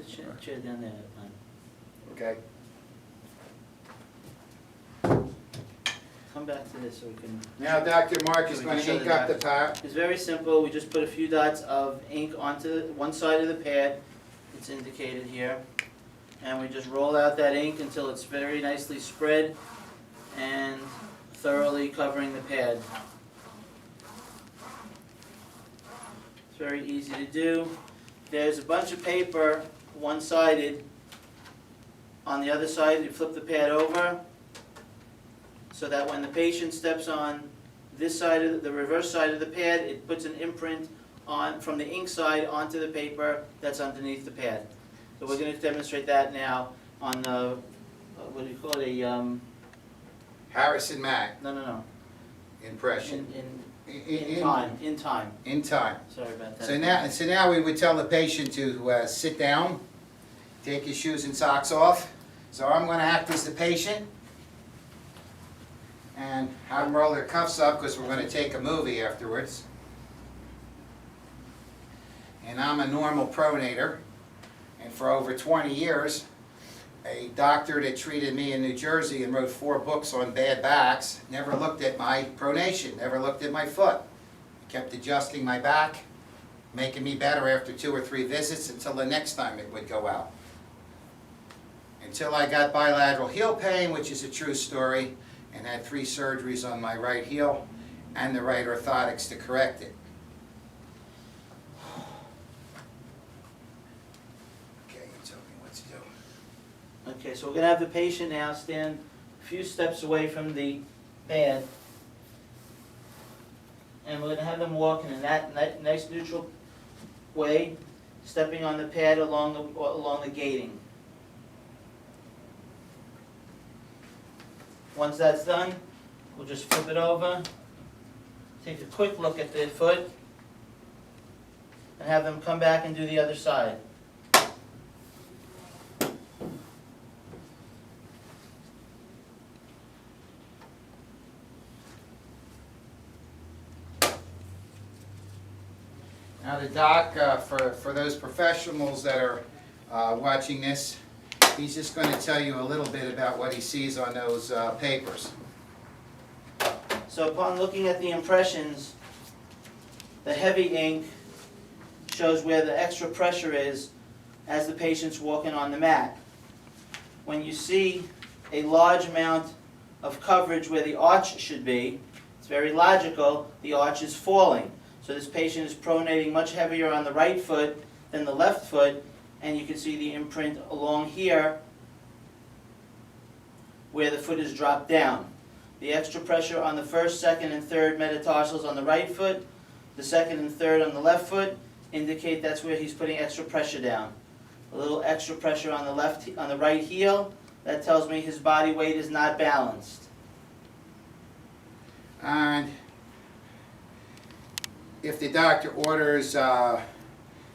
the chair down there, man. Okay. Come back to this so we can... Now Dr. Mark is We going can to show ink the up the pad. It's very simple. We just put a few dots of ink onto one side of the pad. It's indicated here. And we just roll out that ink until it's very nicely spread and thoroughly covering the pad. It's very easy to do. There's a bunch of paper, one-sided. On the other side, you flip the pad over so that when the patient steps on this side of the reverse side of the pad, it puts an imprint on from the ink side onto the paper that's underneath the pad. So we're going to demonstrate that now on the what do you call it? Harrison Mac No. impression. In time. In time. Sorry about that. So now we would tell the patient to sit down, take his shoes and socks off. So I'm going to act as the patient and have them roll their cuffs up because we're going to take a movie afterwards. And I'm a normal pronator, and for over 20 years, a doctor that treated me in New Jersey and wrote 4 books on bad backs never looked at my pronation, never looked at my foot. He kept adjusting my back, making me better after 2 or 3 visits until the next time it would go out. Until I got bilateral heel pain, which is a true story, and had 3 surgeries on my right heel and the right orthotics to correct it. Okay, you tell me what to do. Okay, so we're going to have the patient now stand a few steps away from the pad. And we're going to have them walk in that nice neutral way, stepping on the pad along the gating. Once that's done, we'll just flip it over, take a quick look at the foot, and have them come back and do the other side. Now the doc, for those professionals that are watching this, he's just going to tell you a little bit about what he sees on those papers. So upon looking at the impressions, the heavy ink shows where the extra pressure is as the patient's walking on the mat. When you see a large amount of coverage where the arch should be, it's very logical, the arch is falling. So this patient is pronating much heavier on the right foot than the left foot, and you can see the imprint along here where the foot is dropped down. The extra pressure on the first, second, and third metatarsals on the right foot, the second and third on the left foot, indicate that's where he's putting extra pressure down. A little extra pressure on the right heel, that tells me his body weight is not balanced. And if the doctor orders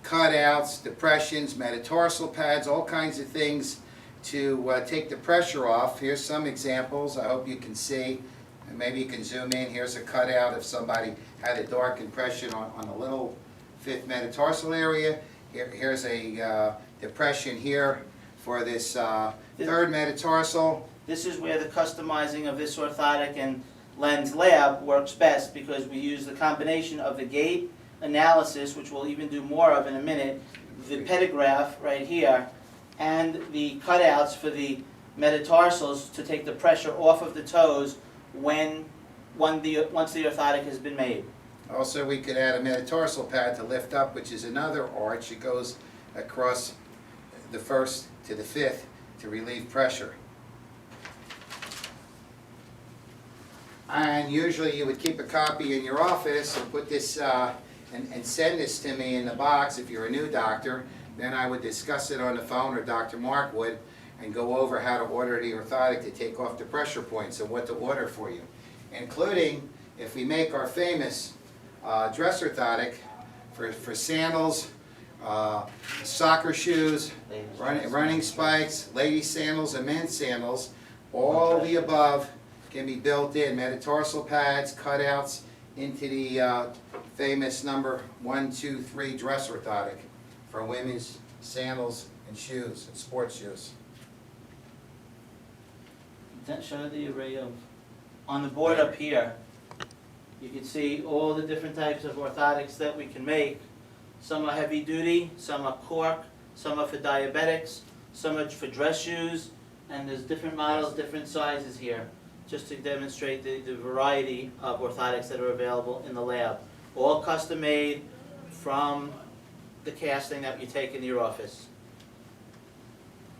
cutouts, depressions, metatarsal pads, all kinds of things to take the pressure off. Here's some examples I hope you can see. And maybe you can zoom in. Here's a cutout if somebody had a dark impression on the little 5th metatarsal area. Here's a depression here for this 3rd metatarsal. This is where the customizing of this orthotic and lens lab works best, because we use the combination of the gait analysis, which we'll even do more of in a minute, the pedigraph right here, and the cutouts for the metatarsals to take the pressure off of the toes once the orthotic has been made. Also, we could add a metatarsal pad to lift up, which is another arch. It goes across the 1st to the 5th to relieve pressure. And usually you would keep a copy in your office and put this and send this to me in the box if you're a new doctor. Then I would discuss it on the phone, or Dr. Mark would, and go over how to order the orthotic to take off the pressure points and what to order for you. Including, if we make our famous dress orthotic for sandals, soccer shoes, running spikes, ladies sandals and men's sandals, all the above can be built in. Metatarsal pads, cutouts into the famous number 1, 2, 3 dress orthotic for women's sandals and shoes, and sports shoes. Then show the array of, on the board up here, you can see all the different types of orthotics that we can make. Some are heavy duty, some are cork, some are for diabetics, some are for dress shoes, and there's different models, different sizes here, just to demonstrate the variety of orthotics that are available in the lab. All custom made from the casting that you take in your office.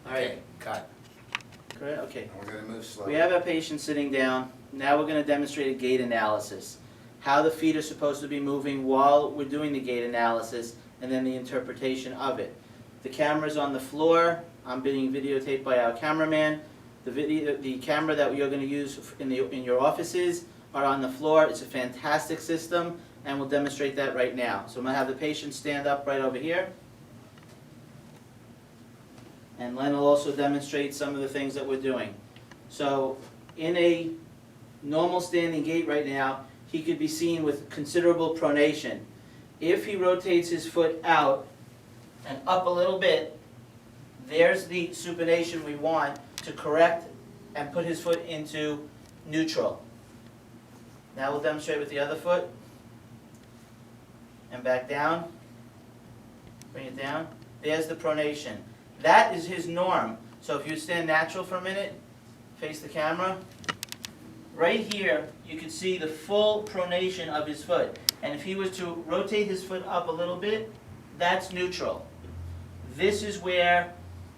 All right. Okay, cut. Correct? Okay. And we're gonna move slowly. We have our patient sitting down. Now we're going to demonstrate a gait analysis. How the feet are supposed to be moving while we're doing the gait analysis, and then the interpretation of it. The camera's on the floor. I'm being videotaped by our cameraman. The camera that you're going to use in your offices are on the floor. It's a fantastic system, and we'll demonstrate that right now. So I'm going to have the patient stand up right over here. And Len will also demonstrate some of the things that we're doing. So in a normal standing gait right now, he could be seen with considerable pronation. If he rotates his foot out and up a little bit, there's the supination we want to correct and put his foot into neutral. Now we'll demonstrate with the other foot. And back down. Bring it down. There's the pronation. That is his norm. So if you stand natural for a minute, face the camera. Right here, you can see the full pronation of his foot. And if he was to rotate his foot up a little bit, that's neutral. This is where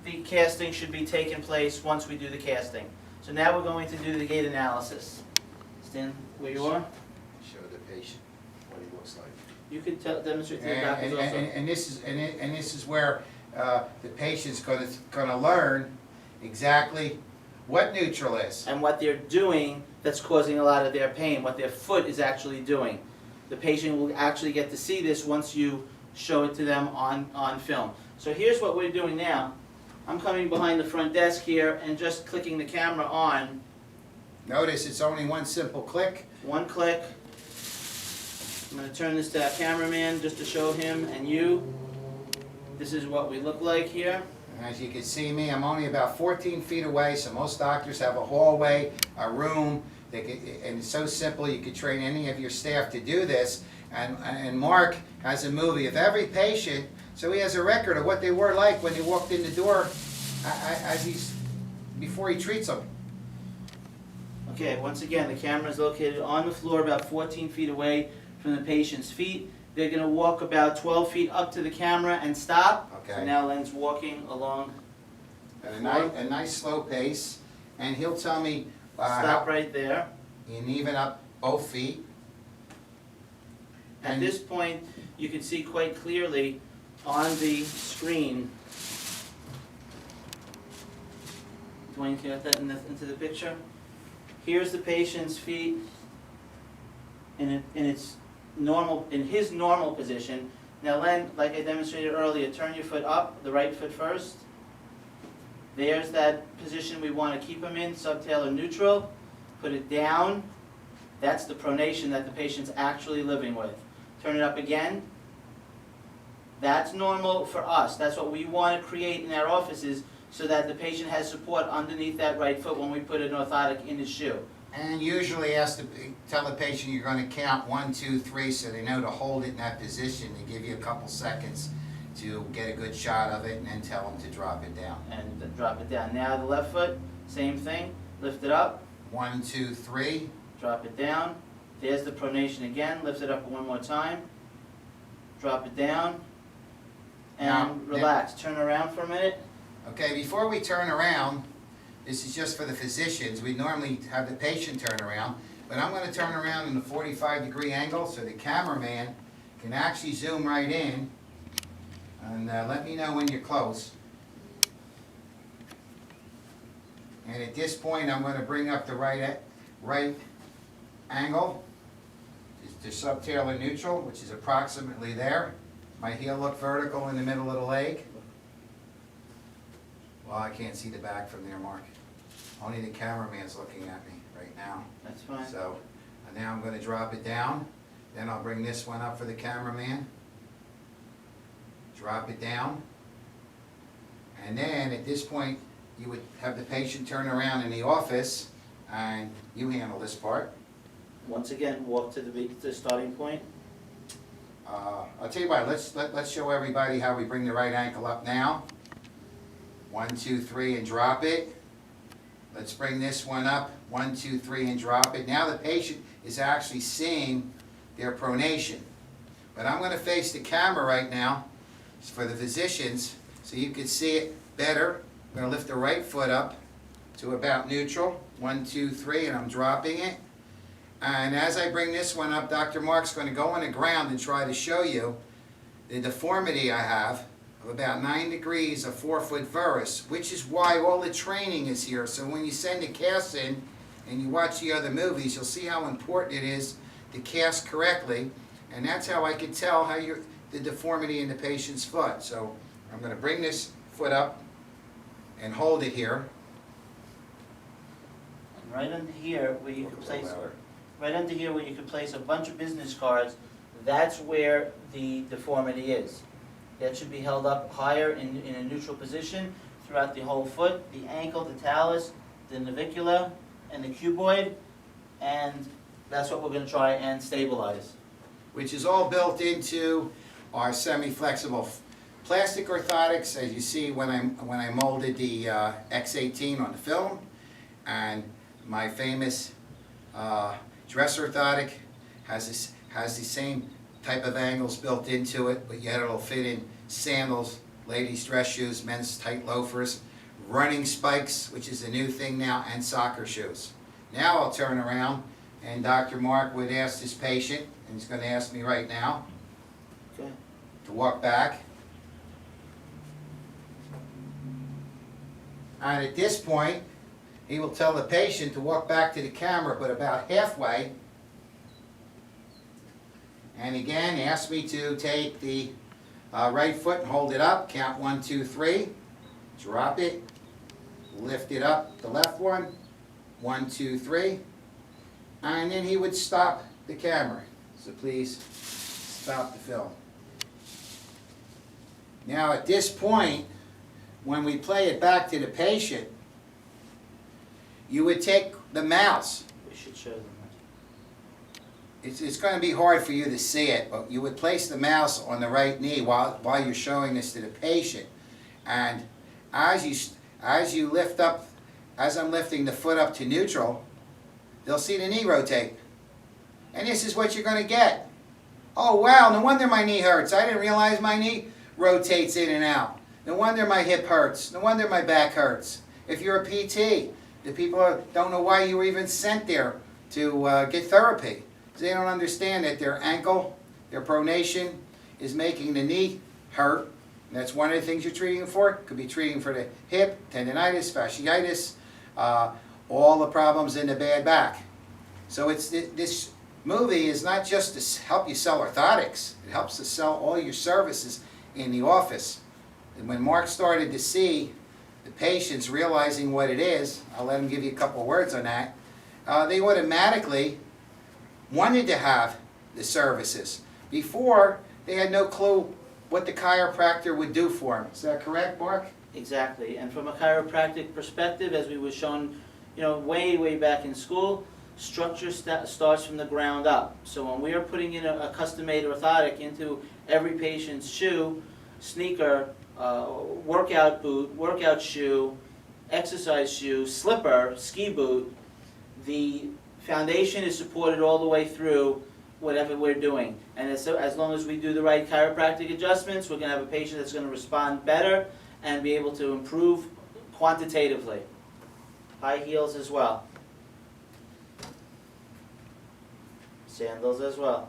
the casting should be taking place once we do the casting. So now we're going to do the gait analysis. Stand where you are. Show the patient what he looks like. You can demonstrate to the doctors also. And this is where the patient's gonna learn exactly what neutral is. And what they're doing that's causing a lot of their pain, what their foot is actually doing. The patient will actually get to see this once you show it to them on film. So here's what we're doing now. I'm coming behind the front desk here and just clicking the camera on. Notice it's only one simple click. One click. I'm going to turn this to our cameraman just to show him and you. This is what we look like here. And as you can see me, I'm only about 14 feet away, so most doctors have a hallway, a room, and it's so simple you could train any of your staff to do this. And Mark has a movie of every patient, so he has a record of what they were like when they walked in the door before he treats them. Okay, once again, the camera is located on the floor about 14 feet away from the patient's feet. They're going to walk about 12 feet up to the camera and stop. Okay. So now Len's walking along. At a nice slow pace, and he'll tell me Stop right there. and even up both feet. At this point, you can see quite clearly on the screen. Dwayne, can you get that into the picture? Here's the patient's feet in his normal position. Now Len, like I demonstrated earlier, turn your foot up, the right foot first. There's that position we want to keep him in, subtalar neutral. Put it down. That's the pronation that the patient's actually living with. Turn it up again. That's normal for us. That's what we want to create in our offices so that the patient has support underneath that right foot when we put an orthotic in his shoe. And usually tell the patient you're going to count 1, 2, 3 so they know to hold it in that position. They give you a couple seconds to get a good shot of it and then tell them to drop it down. And then drop it down. Now the left foot, same thing. Lift it up. 1, 2, 3. Drop it down. There's the pronation again. Lift it up one more time. Drop it down. And Now, relax. Turn around for a minute. Okay, before we turn around, this is just for the physicians. We normally have the patient turn around, but I'm going to turn around in a 45-degree angle so the cameraman can actually zoom right in. And let me know when you're close. And at this point, I'm going to bring up the right angle to subtalar neutral, which is approximately there. My heel look vertical in the middle of the leg. Well, I can't see the back from there, Mark. Only the cameraman's looking at me right now. That's fine. So now I'm going to drop it down. Then I'll bring this one up for the cameraman. Drop it down. And then at this point, you would have the patient turn around in the office, and you handle this part. Once again, walk to the starting point. I'll tell you what, let's show everybody how we bring the right ankle up now. 1, 2, 3, and drop it. Let's bring this one up. 1, 2, 3, and drop it. Now the patient is actually seeing their pronation. But I'm going to face the camera right now for the physicians so you can see it better. I'm going to lift the right foot up to about neutral. 1, 2, 3, and I'm dropping it. And as I bring this one up, Dr. Mark's going to go on the ground and try to show you the deformity I have of about 9 degrees of 4-foot varus, which is why all the training is here. So when you send a cast in and you watch the other movies, you'll see how important it is to cast correctly. And that's how I can tell how the deformity in the patient's foot. So I'm going to bring this foot up and hold it here. And right under here where you can place, right under here where you can place a bunch of business cards, that's where the deformity is. That should be held up higher in a neutral position throughout the whole foot, the ankle, the talus, the navicular, and the cuboid, and that's what we're going to try and stabilize. Which is all built into our semi-flexible plastic orthotics, as you see when I molded the X18 on the film, and my famous dress orthotic has the same type of angles built into it, but yet it'll fit in sandals, ladies' dress shoes, men's tight loafers, running spikes, which is a new thing now, and soccer shoes. Now I'll turn around, and Dr. Mark would ask this patient, and he's going to ask me right now, Okay. to walk back. And at this point, he will tell the patient to walk back to the camera, but about halfway. And again, ask me to take the right foot and hold it up. Count 1, 2, 3. Drop it. Lift it up, the left one. 1, 2, 3. And then he would stop the camera. So please stop the film. Now at this point, when we play it back to the patient, you would take the mouse. We should show them. It's going to be hard for you to see it, but you would place the mouse on the right knee while you're showing this to the patient. And as you lift up, as I'm lifting the foot up to neutral, they'll see the knee rotate. And this is what you're going to get. Oh wow, no wonder my knee hurts. I didn't realize my knee rotates in and out. No wonder my hip hurts. No wonder my back hurts. If you're a PT, the people don't know why you were even sent there to get therapy. They don't understand that their ankle, their pronation, is making the knee hurt. And that's one of the things you're treating for. Could be treating for the hip, tendonitis, fasciitis, all the problems in the bad back. So this movie is not just to help you sell orthotics. It helps to sell all your services in the office. And when Mark started to see the patients realizing what it is, I'll let him give you a couple of words on that, they automatically wanted to have the services. Before, they had no clue what the chiropractor would do for them. Is that correct, Mark? Exactly, and from a chiropractic perspective, as we were shown, way back in school, structure starts from the ground up. So when we are putting in a custom-made orthotic into every patient's shoe, sneaker, workout boot, workout shoe, exercise shoe, slipper, ski boot, the foundation is supported all the way through whatever we're doing. And as long as we do the right chiropractic adjustments, we're going to have a patient that's going to respond better and be able to improve quantitatively. High heels as well. Sandals as well.